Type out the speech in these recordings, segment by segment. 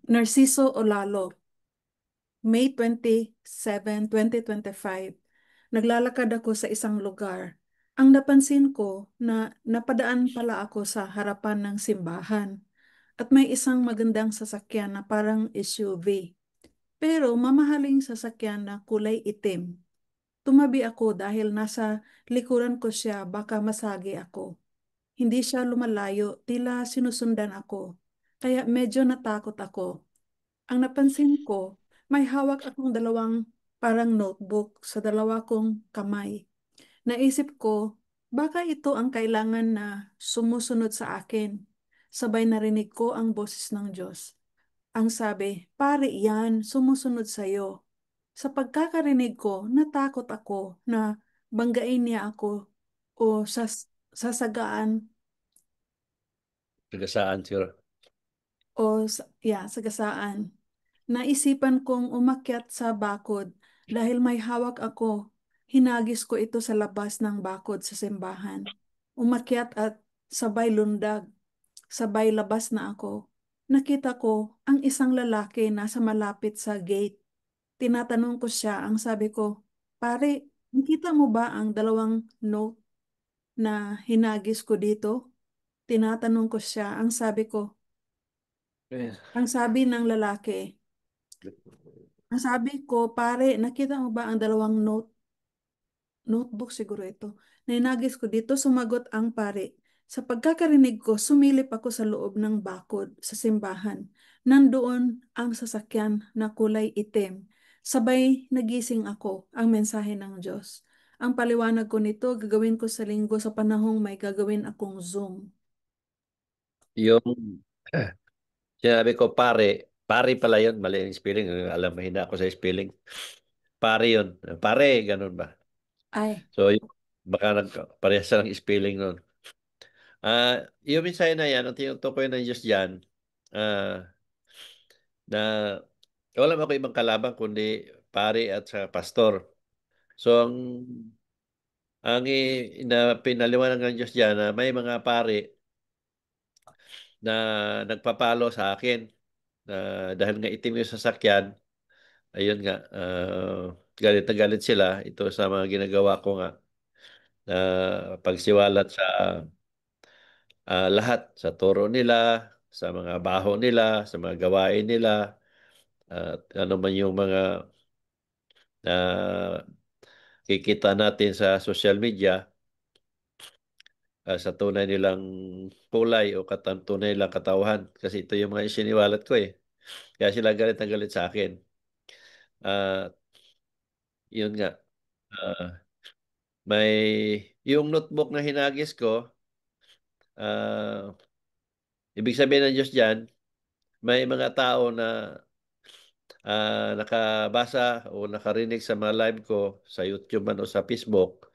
Narciso Olalo, May 27, 2025. Naglalakad ako sa isang lugar. Ang napansin ko na napadaan pala ako sa harapan ng simbahan at may isang magandang sasakyan na parang SUV. Pero mamahaling sasakyan na kulay itim. Tumabi ako dahil nasa likuran ko siya, baka masagi ako. Hindi siya lumalayo, tila sinusundan ako. Kaya medyo natakot ako. Ang napansin ko, may hawak akong dalawang parang notebook sa dalawa kong kamay. Naisip ko, baka ito ang kailangan na sumusunod sa akin. Sabay narinig ko ang boses ng Diyos. Ang sabi, pare yan, sumusunod sa'yo. Sa pagkakarinig ko, natakot ako na banggain niya ako o sasagaan Tagasaan siguro. sagasaan. Naisipan kong umakyat sa bakod dahil may hawak ako. Hinagis ko ito sa labas ng bakod sa simbahan. Umakyat at sabay lundag. Sabay labas na ako. Nakita ko ang isang lalaki nasa malapit sa gate. Tinatanong ko siya, ang sabi ko, pare, nakita mo ba ang dalawang note na hinagis ko dito? Tinatanong ko siya, Eh, ang sabi ng lalaki, ang sabi ko, pare, nakita mo ba ang dalawang notebook siguro ito, na hinagis ko dito? Sumagot ang pare. Sa pagkakarinig ko, sumilip ako sa loob ng bakod sa simbahan. Nandoon ang sasakyan na kulay itim. Sabay nagising ako ang mensahe ng Diyos. Ang paliwanag ko nito, gagawin ko sa linggo sa panahong may gagawin akong Zoom. yung sinabi ko pare pala yun, mali yung spelling. Alam, mahina ako sa spelling. Pare yun. Pare, ganun ba? Ay, So, baka parehas lang spelling nun. Yung mensahe na yan, ang tinutukoy ng Diyos dyan, ah, na wala ako ibang kalaban kundi pare at sa pastor. So, pinaliwanag ng Diyos dyan na may mga pare na nagpapalo sa akin na dahil nga itim yung sasakyan, ayun nga, galit na galit sila ito sa mga ginagawa ko nga na pagsiwalat sa lahat, sa turo nila, sa mga baho nila, sa mga gawain nila, at ano man yung mga na kikita natin sa social media, sa tunay nilang kulay o tunay nilang katauhan. Kasi ito yung mga isiniwalat ko eh. Kaya sila galit na galit sa akin. Ah, yun nga. Ah, may yung notebook na hinagis ko, ah, ibig sabihin ng Diyos diyan, may mga tao na nakabasa o nakarinig sa mga live ko sa YouTube man o sa Facebook,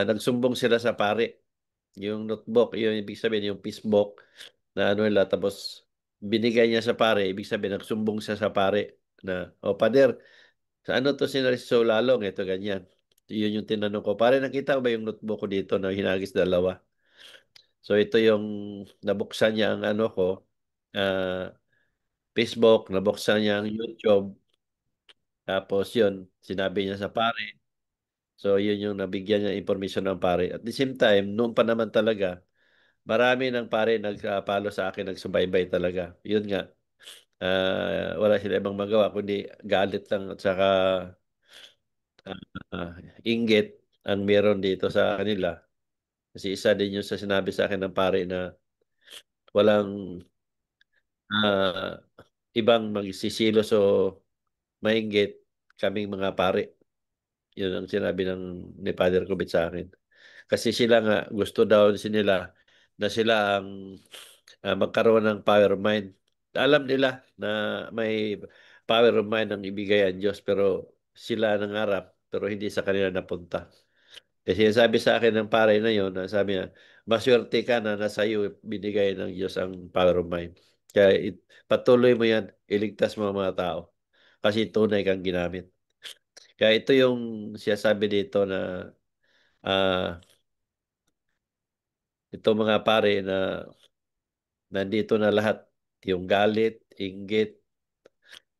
nagsumbong sila sa pare. Yung notebook, yung ibig sabihin yung Facebook na ano nila, tapos binigay niya sa pare, ibig sabihin nagsumbong siya sa pare na, o pader, sa ano to si Narciso Lalong, ito ganyan. Yun yung tinanong ko, pare nakita ko ba yung notebook ko dito na hinagis dalawa? So ito yung nabuksan niya ang ano ko, ah, Facebook, nabuksan niya ang YouTube, tapos yun, sinabi niya sa pare. So yun yung nabigyan niya information ng pare. At the same time, noon pa naman talaga, marami ng pare nagpalo sa akin, nagsubaybay talaga. Yun nga, wala sila ibang magawa, kundi galit lang at saka ah, inggit ang meron dito sa kanila. Kasi isa din yung sa sinabi sa akin ng pare na walang ah, ibang magsisilos o mainggit kaming mga pare. Yun ang sinabi ni Father Kubit sa akin. Kasi sila nga, gusto daw nila na sila ang magkaroon ng power of mind. Alam nila na may power of mind ang ibigay ang Diyos, pero sila nangarap pero hindi sa kanila napunta. Kasi sabi sa akin ng pare na yun, sabi niya, maswerte ka na nasa iyo binigay ng Diyos ang power of mind. Kaya patuloy mo yan, iligtas mo ang mga tao. Kasi tunay kang ginamit. Kaya ito yung siya sabi dito na ah, ito mga pare na nandito na lahat. Yung galit, inggit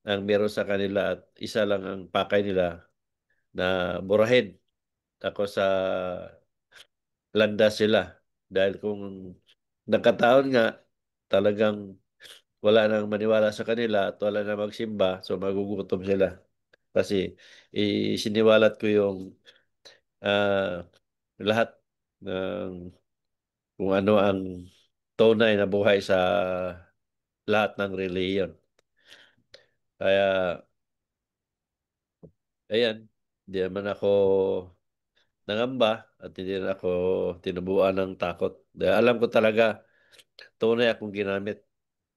ang meron sa kanila at isa lang ang pakay nila na burahin ako sa landas sila. Dahil kung nagkataon nga, talagang wala nang maniwala sa kanila at wala na magsimba, so magugutom sila. Kasi isiniwalat ko yung ah, lahat ng kung ano ang tunay na buhay sa lahat ng reliyon. Kaya, ayan, hindi naman ako nangamba at hindi rin ako tinubuan ng takot. Dahil alam ko talaga, tunay akong ginamit.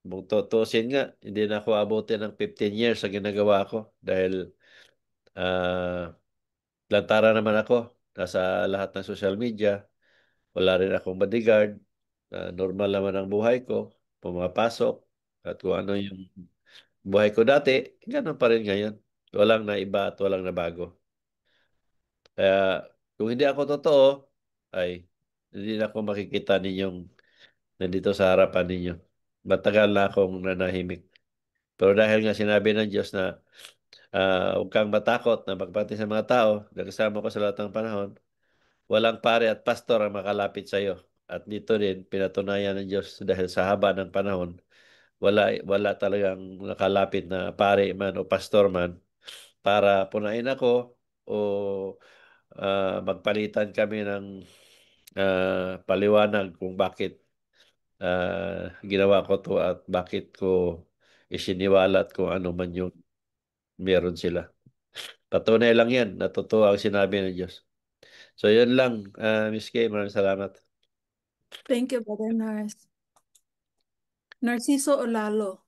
Kung tutusin nga, hindi na ako abutin ng 15 years sa ginagawa ko. Dahil lantara naman ako. Nasa lahat ng social media. Wala rin akong bodyguard. Normal naman ang buhay ko. Pumapasok. At kung ano yung buhay ko dati, ganun pa rin ngayon. Walang naiba at walang nabago. Kaya kung hindi ako totoo, ay hindi na ako makikita ninyong nandito sa harapan ninyo. Matagal na akong nanahimik. Pero dahil nga sinabi ng Diyos na huwag kang matakot na magpati sa mga tao, nagkasama ko sa lahat ng panahon, walang pare at pastor ang makalapit sa iyo. At dito din, pinatunayan ng Diyos dahil sa haba ng panahon, wala talagang nakalapit na pare man o pastor man para punain ako o magpalitan kami ng paliwanag kung bakit ginawa ko to at bakit ko isiniwalat kung ano man yung meron sila. Patunay lang yan, na totoo ang sinabi ng Diyos. So yun lang, Miss Kay, maraming salamat. Thank you, Brother Nars. Narciso Olalo,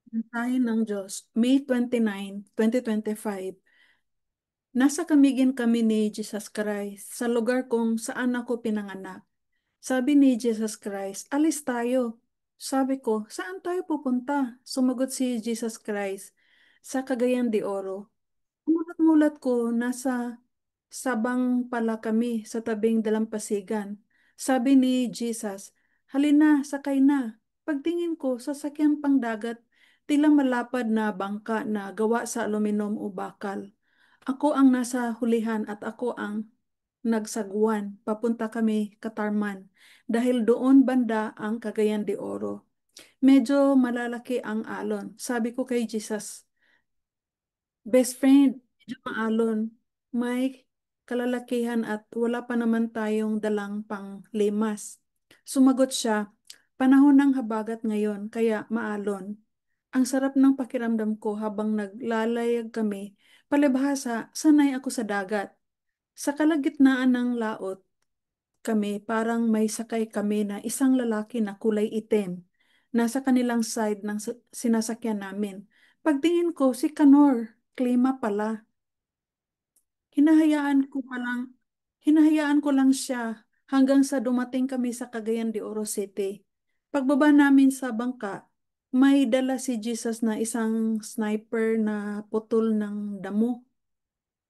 Mensahe ng Diyos, May 29, 2025. Nasa kamigin kami ni Jesus Christ sa lugar kung saan ako pinanganak. Sabi ni Jesus Christ, alis tayo. Sabi ko, saan tayo pupunta? Sumagot si Jesus Christ, sa Cagayan de Oro. Mulat-mulat ko, nasa Sabang pala kami sa tabing dalampasigan. Sabi ni Jesus, halina, sakay na. Pagtingin ko, sasakyan pang dagat, tila malapad na bangka na gawa sa aluminum o bakal. Ako ang nasa hulihan at ako ang nagsagwan. Papunta kami Katarman dahil doon banda ang Cagayan de Oro. Medyo malalaki ang alon. Sabi ko kay Jesus, best friend, medyo maalon. May kalalakihan at wala pa naman tayong dalang pang limas. Sumagot siya, panahon ng habagat ngayon, kaya maalon. Ang sarap ng pakiramdam ko habang naglalayag kami. Palibhasa, sanay ako sa dagat. Sa kalagitnaan ng laot kami, parang may sakay kami na isang lalaki na kulay itim. Nasa kanilang side ng sinasakyan namin. Pagtingin ko, si Kanor, klima pala. Hinahayaan ko palang, hinahayaan ko lang siya hanggang sa dumating kami sa Cagayan de Oro City. Pagbaba namin sa bangka, may dala si Jesus na isang sniper na putol ng damo.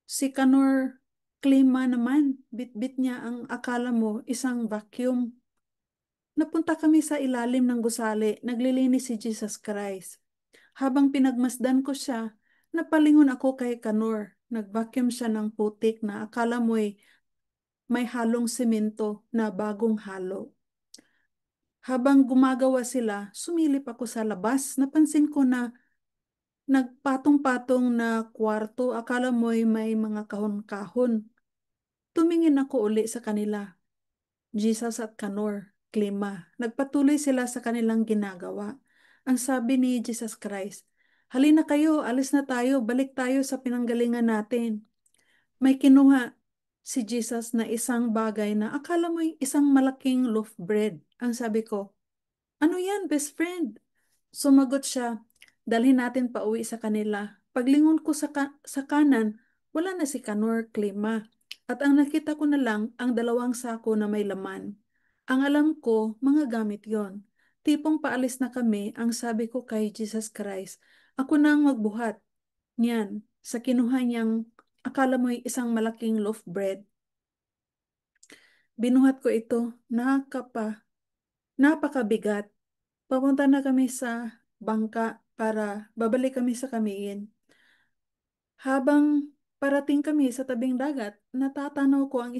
Si Kanor Klima naman, bitbit niya ang akala mo isang vacuum. Napunta kami sa ilalim ng gusali, naglilinis si Jesus Christ. Habang pinagmasdan ko siya, napalingon ako kay Kanor. Nag-vacuum siya ng putik na akala mo'y may halong semento na bagong halo. Habang gumagawa sila, sumilip ako sa labas. Napansin ko na nagpatong-patong na kwarto. Akala mo'y may mga kahon-kahon. Tumingin ako uli sa kanila. Jesus at Kanor, Klima. Nagpatuloy sila sa kanilang ginagawa. Ang sabi ni Jesus Christ, halina kayo, alis na tayo, balik tayo sa pinanggalingan natin. May kinuha si Jesus na isang bagay na akala mo'y isang malaking loaf bread. Ang sabi ko, ano yan, best friend? Sumagot siya, dalhin natin pa uwi sa kanila. Paglingon ko sa kanan, wala na si Kanor Klima. At ang nakita ko na lang ang dalawang sako na may laman. Ang alam ko, mga gamit yon. Tipong paalis na kami, ang sabi ko kay Jesus Christ, ako na ang magbuhat. Niyan, sa kinuha niyang, akala mo'y isang malaking loaf bread. Binuhat ko ito, napakabigat. Papunta na kami sa bangka. para babalik kami sa Kamiin. Habang parating kami sa tabing dagat, natatanaw ko ang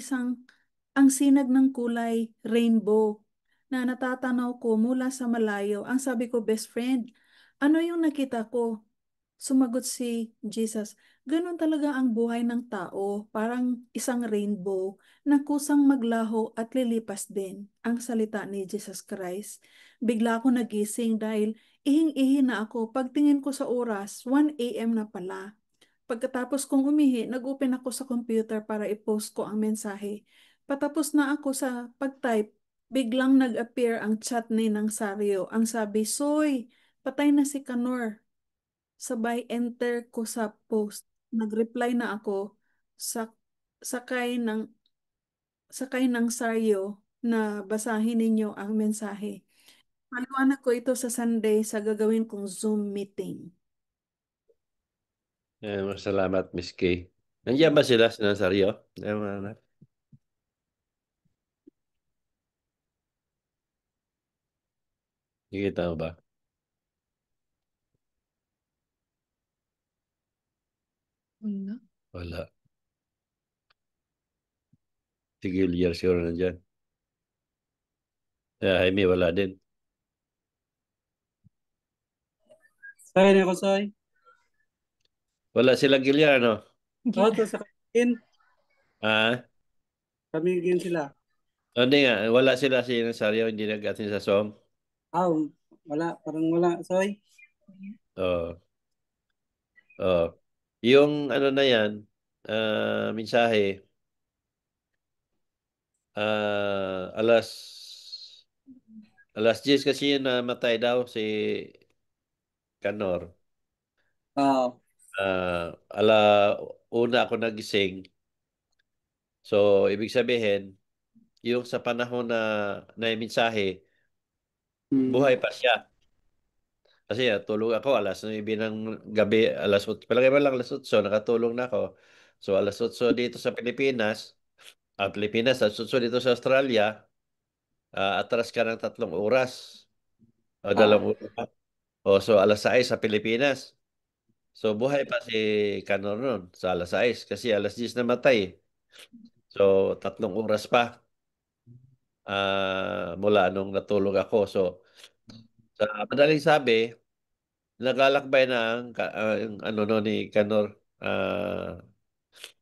sinag ng kulay rainbow na natatanaw ko mula sa malayo. Ang sabi ko, best friend, ano yung nakita ko? Sumagot si Jesus, ganun talaga ang buhay ng tao, parang isang rainbow na kusang maglaho at lilipas din. Ang salita ni Jesus Christ. Bigla ako nagising dahil ihing-ihi na ako. Pagtingin ko sa oras, 1 a.m. na pala. Pagkatapos kong umihi, nag-open ako sa computer para i-post ko ang mensahe. Patapos na ako sa pag-type, biglang nag-appear ang chat ni ng Sario. Ang sabi, Soy, patay na si Kanor. Sabay enter ko sa post. Nag-reply na ako sa sakay ng sakay ng Sario na basahin ninyo ang mensahe. Paliwanag ko ito sa Sunday sa gagawin kong Zoom meeting. Salamat, Miss Kay. Nandiyan ba sila sa Nazario? Nakikita mo ba? Wala. Wala. Si Gillier siguro nandyan. Jaime, wala din. Soy, ano ko, Soy? Wala sila Gillier, ano? Oo, to sa Kamigin. Ah, Kamigin sila. hindi nga. Wala sila si Nazario, hindi nag-atin sa SOM. Ah, wala. Parang wala, Soy. Oh, oh. Yung ano na yan, mensahe, alas 10 kasi yun namatay daw si Kanor. Oo. Ala una ako nagising. So, ibig sabihin, yung sa panahon na yung mensahe, Hmm. buhay pa siya. Kasi tulog ako alas 9 ng gabi, alas 8, palagay mo lang alas 8, nakatulog na ako. So, alas 8 dito sa Pilipinas, Pilipinas, alas 8 dito sa Australia, atras ka ng 3 oras. O, Ah. 2 oras. O, so alas 6 sa Pilipinas. So, buhay pa si Canor nun sa alas 6 kasi alas 10 namatay. So, 3 oras pa mula nung natulog ako. So, sa madaling sabi, naglalakbay na yung ano no ni Canor.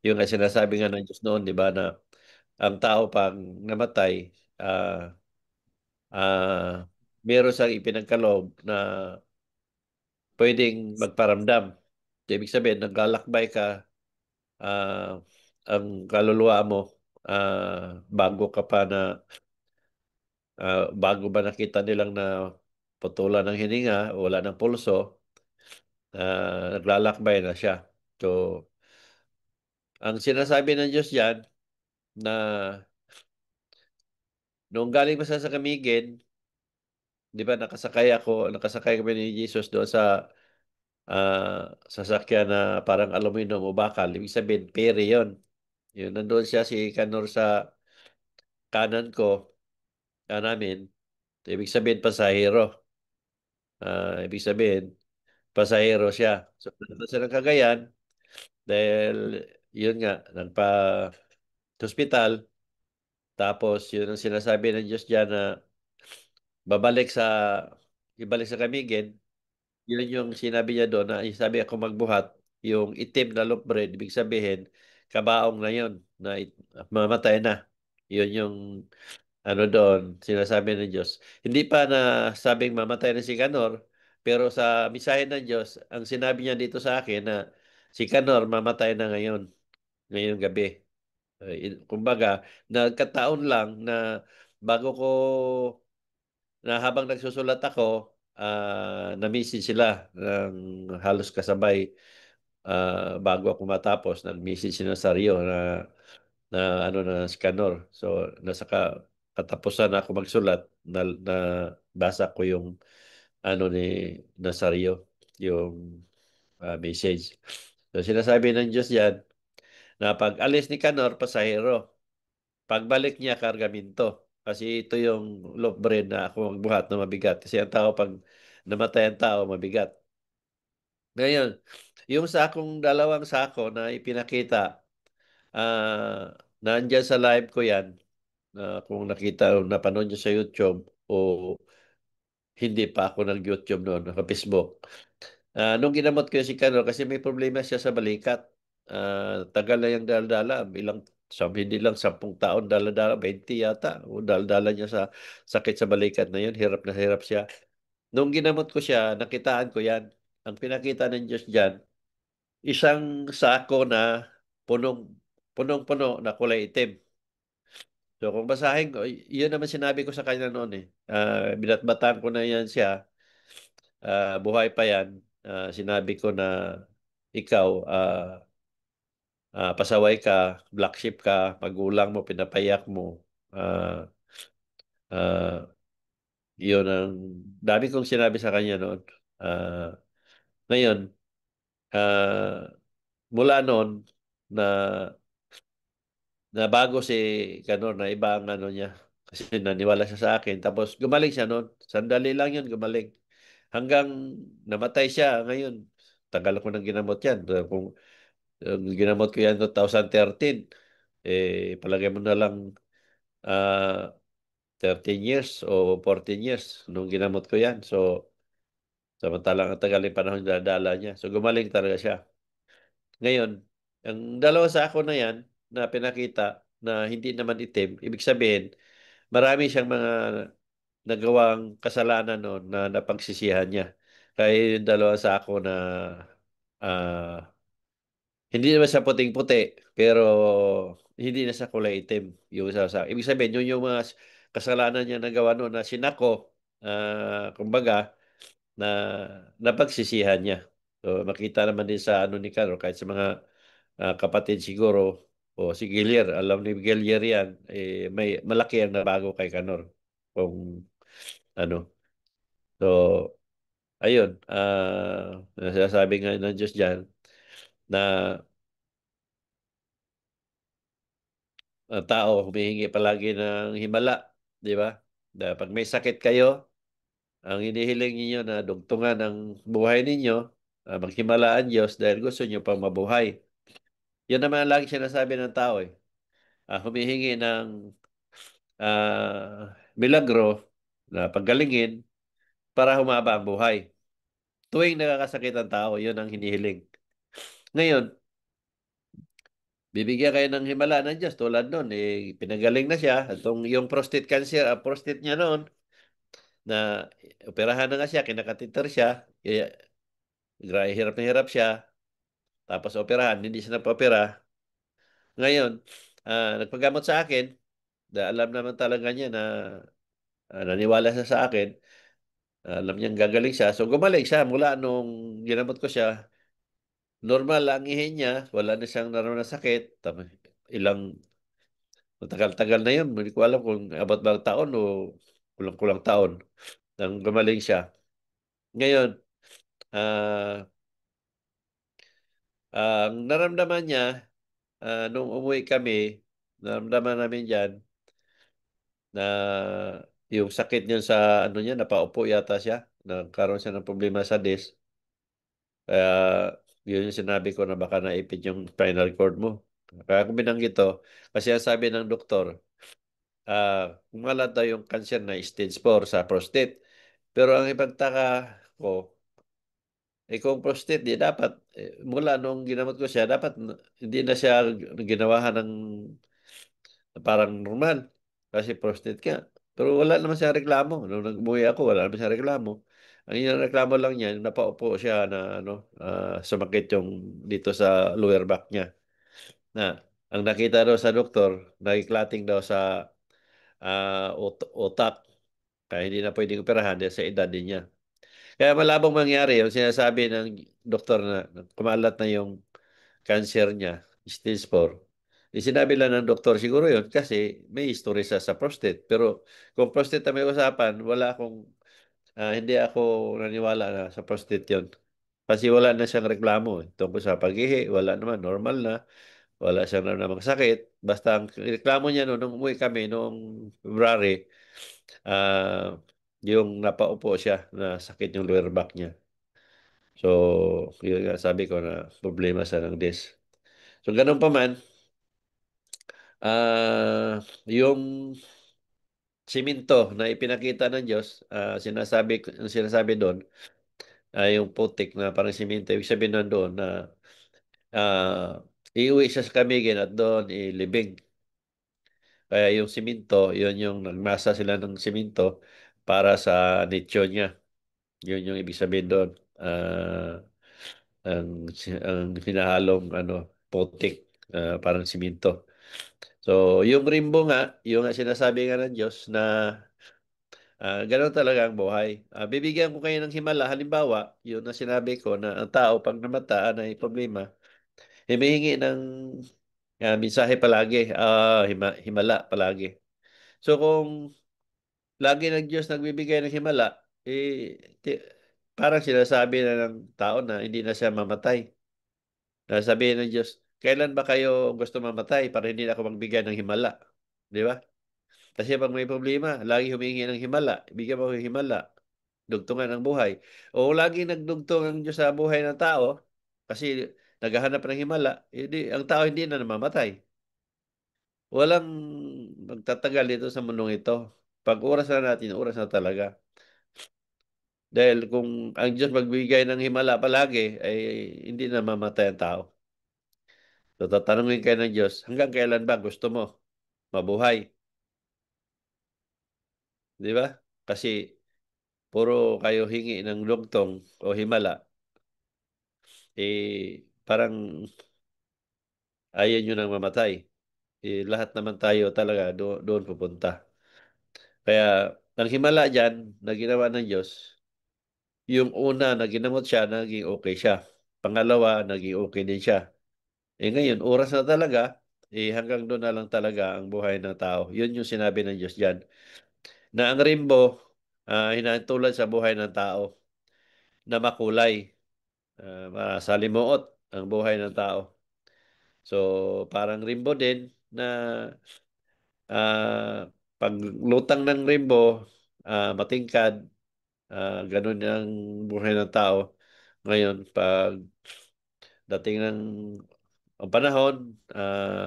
Yung nga sinasabi nga ng Diyos noon, di ba, na ang tao pag namatay, ah, ah, meron siyang ipinagkaloob na pwedeng magparamdam. So, ibig sabihin, naglalakbay ka, ah, ang kaluluwa mo, bago ka pa na, bago ba nakita nilang na putulan ng hininga, wala ng pulso, naglalakbay na siya. So, ang sinasabi ng Diyos yan, na noong galing pa sa Kamigin, di ba nakasakay kami ni Jesus doon sa sasakyan na parang aluminum o bakal. Ibig sabihin, pere yun. Yun, nandun siya si Kanor sa kanan ko, namin. Ibig sabihin, pasahero. Ibig sabihin, pasahero siya. So, nandun siya ng Cagayan dahil yun nga, hospital. Tapos, yun ang sinasabi ng Diyos diyan na babalik sa, ibalik sa Kamigin. Yun yung sinabi niya doon na sabi ako magbuhat, yung itim na loaf bread, ibig sabihin, kabaong na yun, na mamatay na. Yun yung ano doon, sinasabi ng Diyos. Hindi pa na sabing mamatay na si Kanor, pero sa misahe ng Diyos, ang sinabi niya dito sa akin na si Kanor mamatay na ngayon, ngayong gabi. Kumbaga, nagkataon lang na bago ko na habang nagsusulat ako, na-message sila ng halos kasabay bago ako matapos, nag-message si Nazario na ano na scanner. So, katapusan na ako magsulat, na basa ko yung ano ni Nazario, yung message. So, sinasabi ng Diyos yan na pag alis ni Kanor, pasahero. Pagbalik niya, kargamento. Kasi ito yung loaf bread na ako magbuhat na mabigat. Kasi ang tao, pag namatay ang tao, mabigat. Ngayon, yung sakong dalawang sako na ipinakita, nandyan sa live ko yan, kung nakita o napanood nyo sa YouTube o hindi pa ako nag-YouTube noon, naka-Facebook. Nung ginamot ko si Canor kasi may problema siya sa balikat. Tagal na yung daladala. Hindi lang 10 taon daladala, 20 yata. O daladala niya sa sakit sa balikat na yun. Hirap na hirap siya. Nung ginamot ko siya, nakitaan ko yan. Ang pinakita ng Diyos dyan, isang sako na punong, punong-puno na kulay itim. So kung basahin ko, yun naman sinabi ko sa kanya noon eh. Binatbatan ko na yan siya. Buhay pa yan. Sinabi ko na ikaw, pasaway ka, black sheep ka, magulang mo, pinapayak mo. Ah, ah, Yun ang dami kong sinabi sa kanya noon. Ngayon, ah, mula noon na bago si Kanor na iba ang ano niya. Kasi naniwala siya sa akin. Tapos gumaling siya noon. Sandali lang yun, gumaling. Hanggang namatay siya ngayon. Tagal ko nang ginamot yan. Kung ginamot ko yan 2013, palagay mo na lang ah 13 years o 14 years nung ginamot ko yan. So, samantalang ang tagal yung panahon na dala niya. So, gumaling talaga siya. Ngayon, ang dalawa sa ako na yan na pinakita na hindi naman itim, ibig sabihin, marami siyang mga nagawang kasalanan noon na napagsisihan niya. Kaya yung dalawa sa ako na ah, hindi naman siya puting-puti, pero hindi na sa kulay itim. Yung ibig sabihin, yun yung mga kasalanan niya nagawa noon na sinako, kumbaga, na napagsisihan niya. So, makita naman din sa ano ni Carol, kahit sa mga kapatid siguro, o si Gilier, alam ni Gilier yan, may malaki ang nabago kay Canor. Kung ano. So, ayun, nasasabi nga ng Diyos dyan, na ang tao humihingi palagi ng himala, di ba? Pag may sakit kayo, ang hinihiling ninyo na dugtungan ang buhay ninyo, maghimalaan Diyos dahil gusto nyo pang mabuhay. Yan naman ang lagi sinasabi ng tao eh. Humihingi ng milagro na paggalingin para humaba ang buhay. Tuwing nakakasakit ang tao, yun ang hinihiling. Ngayon, bibigyan kayo ng himala ng Diyos tulad nun, pinagaling na siya. Yung prostate cancer, prostate niya noon, na operahan na nga siya, kinakateter siya, kaya hirap na hirap siya, tapos operahan, hindi siya nagpa-opera. Ngayon, nagpagamot sa akin, alam naman talaga niya na naniwala siya sa akin, alam niyang gagaling siya. So gumaling siya mula nung ginamot ko siya. Normal ang ihin niya, wala na siyang naroon na sakit. Ilang, matagal-tagal na yun. Hindi ko alam kung abot bang taon o kulang-kulang taon nang gumaling siya. Ngayon, ah ang naramdaman niya, nung umuwi kami, naramdaman namin dyan na yung sakit niya sa ano niya, napaupo yata siya. Nagkaroon siya ng problema sa disc. Kaya yun yung sinabi ko na baka naipit yung spinal cord mo. Kaya kung binanggit to, kasi ang sabi ng doktor, kumalat daw yung cancer na stage 4 sa prostate. Pero ang ipagtaka ko, kung prostate, di dapat, mula nung ginamot ko siya, dapat hindi na siya ginawahan ng parang normal. Kasi prostate ka. Pero wala naman siya reklamo. Nung nag-umuwi ako, wala naman siya reklamo. Ang yung reklamo lang niya, napaupo siya na ano, sumakit yung dito sa lower back niya. Na, ang nakita daw sa doktor, nakiklating daw sa utak. Kaya hindi na pwedeng operahan dahil sa edad din niya. Kaya malabong mangyari yung sinasabi ng doktor na kumalat na yung cancer niya, stage 4. Sinabi lang ng doktor siguro yun kasi may history sa prostate. Pero kung prostate na may usapan, hindi ako naniwala na sa prostate yun. Kasi wala na siyang reklamo. Tungkol sa paghihi, wala naman, normal na. Wala siyang namang sakit. Basta ang reklamo niya nung umuwi kami noong February, ah, yung napaupo siya na sakit yung lower back niya. So, yun nga sabi ko na problema sa ng desk. So, ganun pa man, yung simento na ipinakita ng Diyos, ang sinasabi doon, yung putik na parang simento, ibig sabihin doon na iuwi siya sa kamigin at doon ilibing. Kaya yung simento, yun yung nagmasa sila ng simento para sa nicho niya. Yun yung ibig sabihin doon. Ang hinahalong putik, parang simento. So, yung rimbo nga, yung nga sinasabi nga ng Diyos na gano'n talaga ang buhay. Bibigyan ko kayo ng himala. Halimbawa, yun na sinabi ko na ang tao pag namataan ay problema, humihingi ng mensahe palagi, himala palagi. So kung lagi ng Diyos nagbibigay ng himala, parang sinasabi na ng tao na hindi na siya mamatay. Sabihin ng Diyos, kailan ba kayo gusto mamatay para hindi na ako magbigay ng himala? Di ba? Kasi pag may problema, lagi humingi ng himala. Ibigyan mo ng himala. Dugtungan ang buhay. O lagi nagdugtong ang Diyos sa buhay ng tao kasi naghahanap ng himala, ang tao hindi na namamatay. Walang magtatagal dito sa mundong ito. Pag oras na natin, oras na talaga. Dahil kung ang Diyos magbigay ng himala palagi, ay hindi na mamatay ang tao. So tatanungin kayo ng Diyos, hanggang kailan ba gusto mo mabuhay? Di ba? Kasi puro kayo hingi ng lugtong o himala, parang ayaw nyo nang mamatay. Lahat naman tayo talaga doon pupunta. Kaya ang himala dyan na ginawa ng Diyos, yung una na ginamot siya, naging okay siya. Pangalawa, naging okay din siya. Ngayon, oras na talaga, hanggang doon na lang talaga ang buhay ng tao. Yun yung sinabi ng Diyos dyan. Na ang rainbow, hinahintulad sa buhay ng tao na makulay, masalimuot ang buhay ng tao. So, parang rainbow din na paglutang ng rainbow, matingkad, ganun ang buhay ng tao. Ngayon, pag dating ng ang panahon,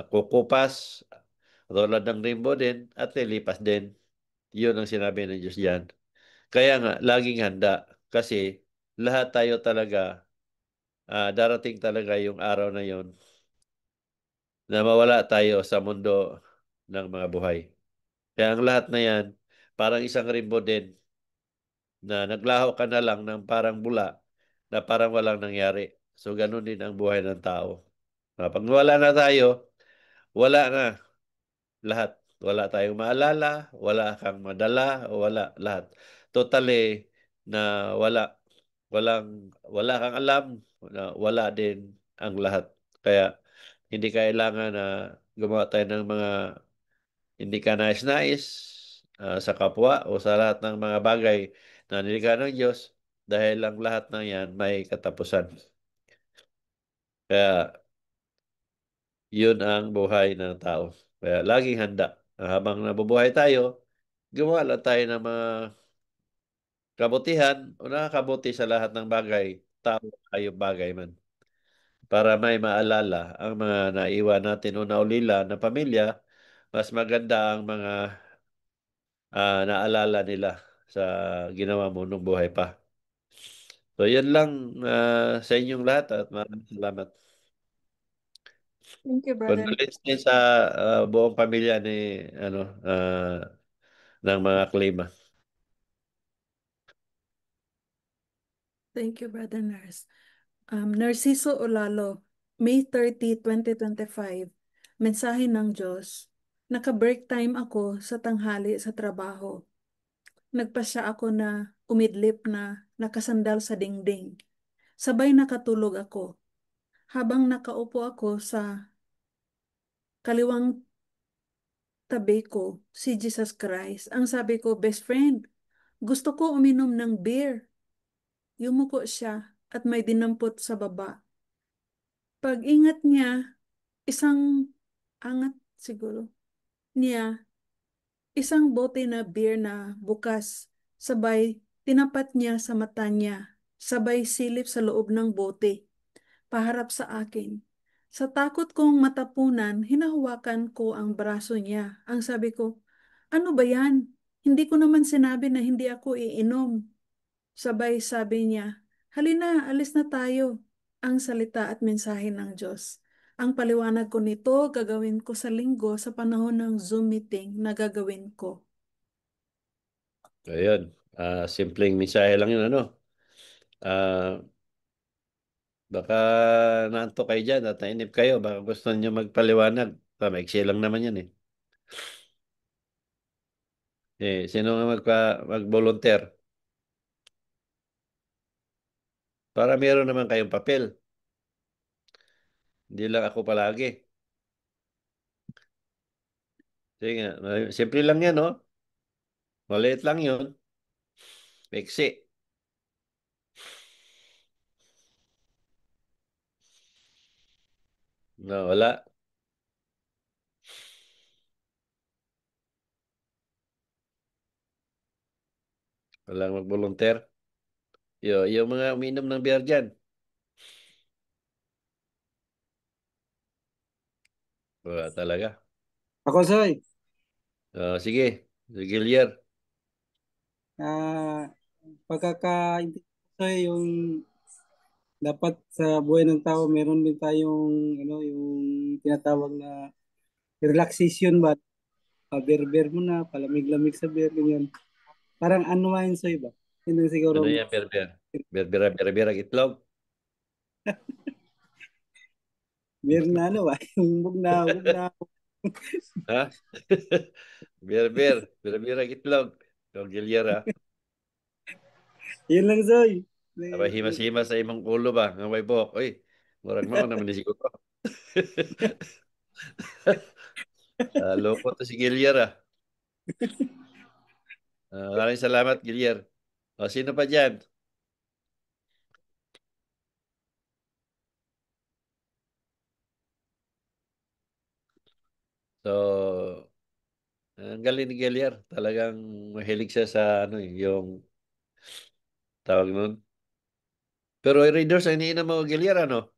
kukupas, tulad ng rainbow din, at lilipas din. Yun ang sinabi ng Diyos diyan. Kaya nga, laging handa. Kasi lahat tayo talaga, darating talaga yung araw na yon na mawala tayo sa mundo ng mga buhay. Kaya ang lahat na yan, parang isang rainbow din na naglaho ka na lang ng parang bula na parang walang nangyari. So, ganun din ang buhay ng tao. Pag wala na tayo, wala na lahat. Wala tayong maalala, wala kang madala, wala lahat. Totally na wala kang alam, na wala din ang lahat. Kaya hindi kailangan na gumawa tayo ng mga hindi ka nais-nais sa kapwa o sa lahat ng mga bagay na nilikha ng Diyos dahil ang lahat ng yan may katapusan. Kaya yun ang buhay ng tao. Kaya laging handa. Habang nabubuhay tayo, gumawa lang tayo ng mga kabutihan o nakakabuti sa lahat ng bagay, tao, ayong bagay man. Para may maalala ang mga naiwan natin o naulila na pamilya, mas maganda ang mga naalala nila sa ginawa mo nung buhay pa. So, yan lang sa inyong lahat at maraming salamat. Thank you, brother. Condolence din sa buong pamilya ni ng mga klima. Thank you, Brother Nars. Narciso Olalo, May 30, 2025. Mensahe ng Diyos. Naka-break time ako sa tanghali sa trabaho. Nagpasya ako na umidlip na nakasandal sa dingding. Sabay nakatulog ako. Habang nakaupo ako sa kaliwang tabi ko, si Jesus Christ. Ang sabi ko, best friend, gusto ko uminom ng beer. Yumuko siya at may dinampot sa baba. Pag-ingat niya, isang angat siguro niya, isang bote na beer na bukas. Sabay, tinapat niya sa mata niya. sabay silip sa loob ng bote, paharap sa akin. Sa takot kong matapunan, hinahawakan ko ang braso niya. Ang sabi ko, ano ba yan? Hindi ko naman sinabi na hindi ako iinom. Sabay sabi niya, halina, alis na tayo. Ang salita at mensahe ng Diyos. Ang paliwanag ko nito, gagawin ko sa linggo sa panahon ng Zoom meeting na gagawin ko. Ayun. Simpleng mensahe lang yun, ano. Baka naantok kayo dyan at nainip kayo. Baka gusto niyo magpaliwanag. Maiksi lang naman yan eh. Sino nga mag-volunteer? Para meron naman kayong papel. Hindi lang ako palagi. Sige nga. Simple lang yan, no? Maliit lang yun. Maiksi. No, wala. Walang mag-volunteer. Yung mga uminom ng beer dyan. Wala talaga. Ako, Soy, Sige. Sige, Lier. ah, pagkakaintindi ko, Soy, yung dapat sa buhay ng tao, meron din tayong, yung tinatawag na relaxation ba? Beer-beer mo na, palamig-lamig sa beer, ganyan. Parang unwind, Soy ba? Yun ang siguro, Ano yan, beer-beer? Beer-beer, itlog. beer na ano ba? Yung bug na, Ha? Beer-beer. Beer-beer, itlog. Yung Lier, ha? yun lang, Soy. Abay, himas-himas sa imong ulo ba? Nga may buhok. Uy, murag mo naman ni siguro. Loko to si Gilier ah. Maraming salamat, Gilier. O, sino pa dyan? So, ang galing ni Gilier. Talagang mahilig siya sa ano yung tawag nun. Pero readers, ang iniinam mo, Gilier, ano?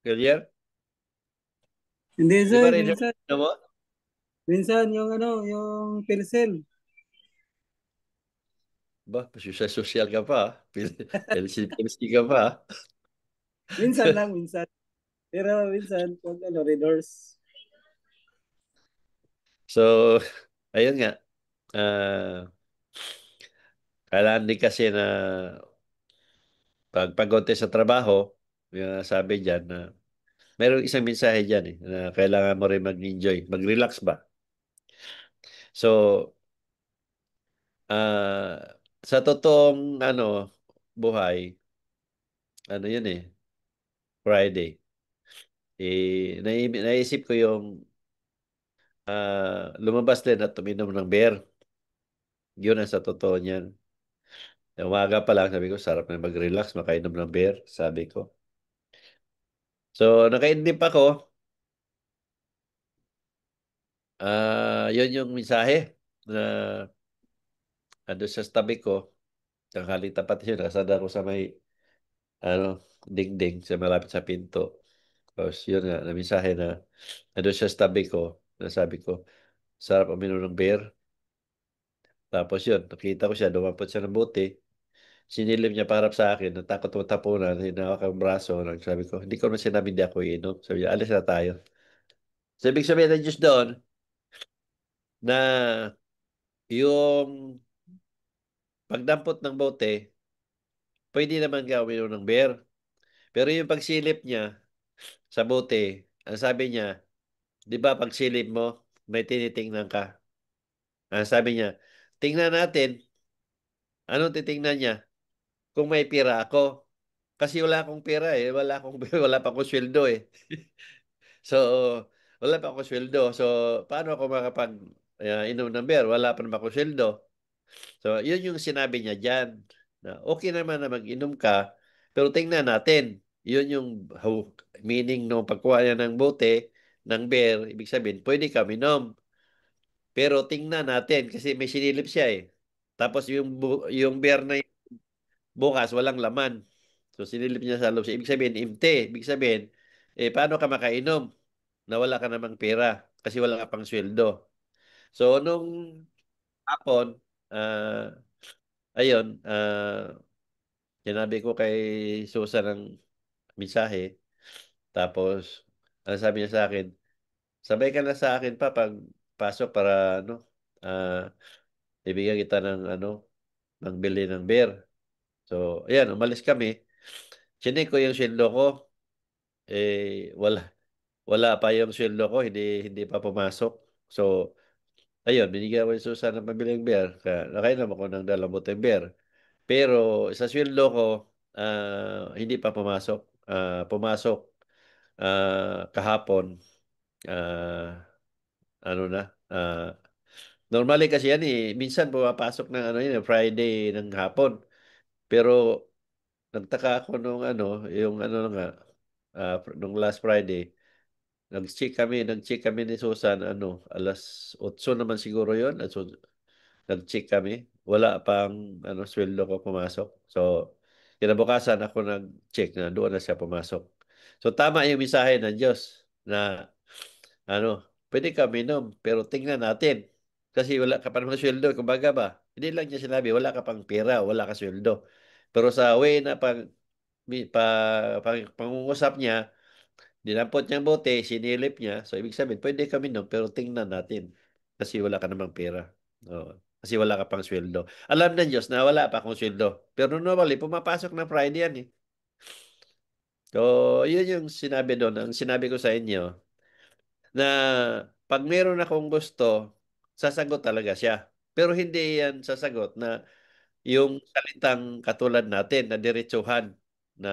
Gilier? Hindi, Di ba Soy, readers minsan, ano mo? yung yung pilsel. Ba, social ka pa ah. LC ka pa ah. Minsan lang, minsan. Pero minsan, pag readers. So, ayun nga. Ah, kailangan din kasi na pagpagonte sa trabaho, yung sabi diyan na mayroong isang mensahe diyan na kailangan mo rin mag-enjoy, mag-relax ba? So, sa totoong buhay, ano yun Friday. Naisip ko yung lumabas din at tuminom ng beer. Yun ang sa totoo niyan. Umaga pa lang, sabi ko, sarap na mag-relax, makainom ng beer, sabi ko. So, nakaidlip ako. Yun yung mensahe na ando sa tabi ko. Tanghaling tapat yun, nakasada ko sa may ano, dingding sa malapit sa pinto. Tapos yun nga, na mensahe na ando siya sa tabi ko, na sabi ko, sarap uminom ng beer. Tapos yun, nakita ko siya, dumampot siya ng buti. Sinilip niya parap sa akin, natakot mo tapunan, hinawak ang braso. Sabi ko, hindi ko naman sinabi hindi ako iinom. Sabi niya, alis na tayo. So, ibig sabihin ng Diyos doon, na yung pagdampot ng bote, pwede naman ka uminom ng beer. Pero yung pagsilip niya sa bote, ang sabi niya, di ba pagsilip mo, may tinitingnan ka. Ang sabi niya, tingnan natin, anong titingnan niya? Kung may pira ako. Kasi wala akong pera wala akong wala pa akong sweldo So, wala pa akong sweldo. So, paano ako makapag inom ng beer? Wala pa naman akong sweldo. So, yun yung sinabi niya dyan. Na okay naman na mag-inom ka, pero tingnan natin. Yun yung meaning no pagkuha niya ng bote, ng beer, ibig sabihin, pwede ka minom. Pero tingnan natin kasi may sinilip siya. Tapos yung beer na bukas, walang laman. So, sinilip niya sa loob. So, ibig sabihin, empty. Ibig sabihin, paano ka makainom? Na wala ka namang pera kasi wala ka pang sweldo. So, nung hapon, ayun, sinabi ko kay Susan ng mensahe. Tapos, ang sabi niya sa akin, sabay ka na sa akin pa pag pasok para, ibigyan kita ng, ng bili ng beer. So, ayan, umalis kami. Chinik ko yung sweldo ko. Wala pa yung sweldo ko, hindi pa pumasok. So, ayun, binigyan ko yung Susan ng pabiling beer. Nakainom ako ng 2 beer. Pero sa sweldo ko, hindi pa pumasok. Pumasok kahapon. ah, ano na. Normally kasi yan minsan pumapasok ng Friday ng hapon. Pero nagtaka ako nung yung nga, nung last Friday. Nag-check kami ni Susan, alas 8 naman siguro yon. So, nag-check kami. Wala pang, sweldo ko pumasok. So, kinabukasan ako nag-check na doon na siya pumasok. So, tama yung mensahe ng Diyos na, pwede ka minom, pero tingnan natin. Kasi wala ka pa naman sweldo. Kumbaga ba, hindi lang niya sinabi, wala ka pang pera, wala ka sweldo. Pero sa way na pangungusap niya, dinampot niyang bote, sinilip niya. So, ibig sabihin, pwede kami no, pero tingnan natin. Kasi wala ka namang pera. Oo. Kasi wala ka pang sweldo. Alam ng Diyos na wala pa akong sweldo. Pero normally, pumapasok na Friday yan eh. So, yun yung sinabi doon. Ang sinabi ko sa inyo, na pag meron akong gusto, sasagot talaga siya. Pero hindi yan sasagot na yung salitang katulad natin na diretsuhan na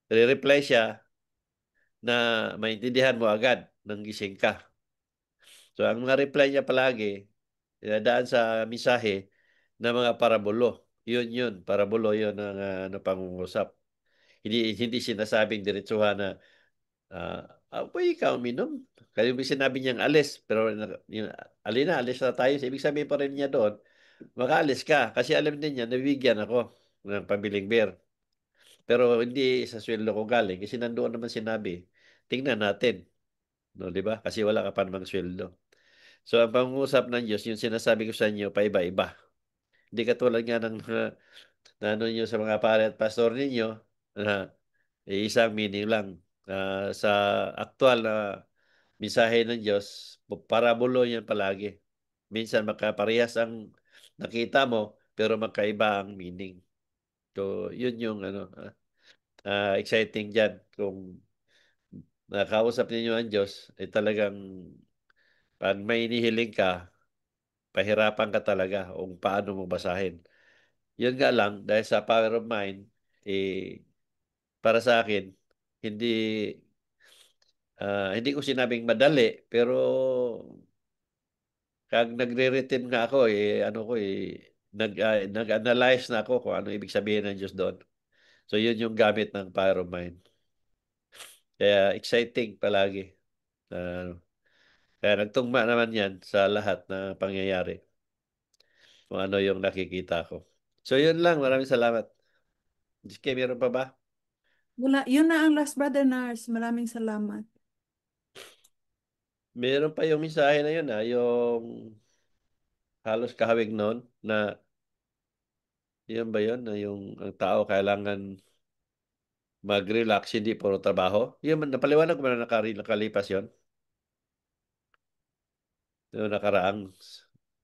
re-reply siya na maintindihan mo agad nang gising ka. So, ang mga reply niya palagi, daan sa misahe na mga parabolo. Yun, parabolo yun ang pangungusap. Hindi sinasabing diretsuhan na, pwede ka uminom. Kaya yung sinabi niyang alis, pero yung, alina, alis na tayo. So, ibig sabihin pa rin niya doon, makaalis ka. Kasi alam din niya, nabibigyan ako ng pambiling beer. Pero hindi sa sweldo ko galing. Kasi nandoon naman sinabi, tingnan natin. No, di ba? Kasi wala ka pa namang sweldo. So, ang pangungusap ng Diyos, yung sinasabi ko sa inyo, paiba-iba. Hindi katulad nga ng na ano nyo sa mga pare at pastor ninyo, na isang meaning lang. Sa aktual na mensahe ng Diyos, parabulo yan palagi. Minsan magkaparehas ang nakita mo, pero magkaiba ang meaning. So, yun yung exciting dyan. Kung nakausap ninyo ang Diyos, ay talagang pag may inihiling ka, pahirapan ka talaga kung paano mo basahin. Yun nga lang, dahil sa power of mind, para sa akin, hindi hindi ko sinabing madali, pero kag nagre-retain nga ako, nag-analyze na ako kung ano ibig sabihin ng Diyos doon. So, yun yung gamit ng power of mind. Kaya exciting palagi. Uh, Kaya nagtugma naman yan sa lahat na pangyayari kung ano yung nakikita ko. So, yun lang. Maraming salamat. Kaya meron pa ba? Wala, yun na ang last, Brother Nars. Maraming salamat. Meron pa yung mensahe na yun, yung halos kahawig noon na yun ba yun, na yung ang tao kailangan mag-relax, hindi puro trabaho. Yun, napaliwanag ko ba na nakalipas yun? Yung nakaraang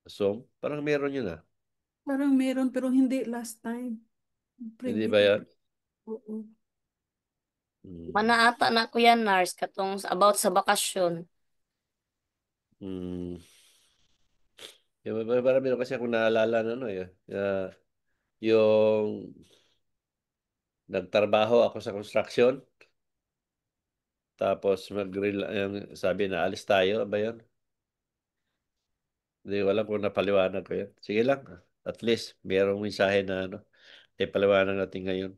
Zoom. Parang meron yun ah. Parang meron, pero hindi last time. Hindi ba Previous. yan? Oo. Hmm. Manaata na ko yan, Nars, katong about sa bakasyon. Hmm. Yung, parang meron kasi akong naalala na yung nagtrabaho ako sa construction. Tapos yung sabi na alis tayo, ba yun? Hindi ko alam kung napaliwanag ko yun. Sige lang. At least, mayroong mensahe na ipaliwanag natin ngayon.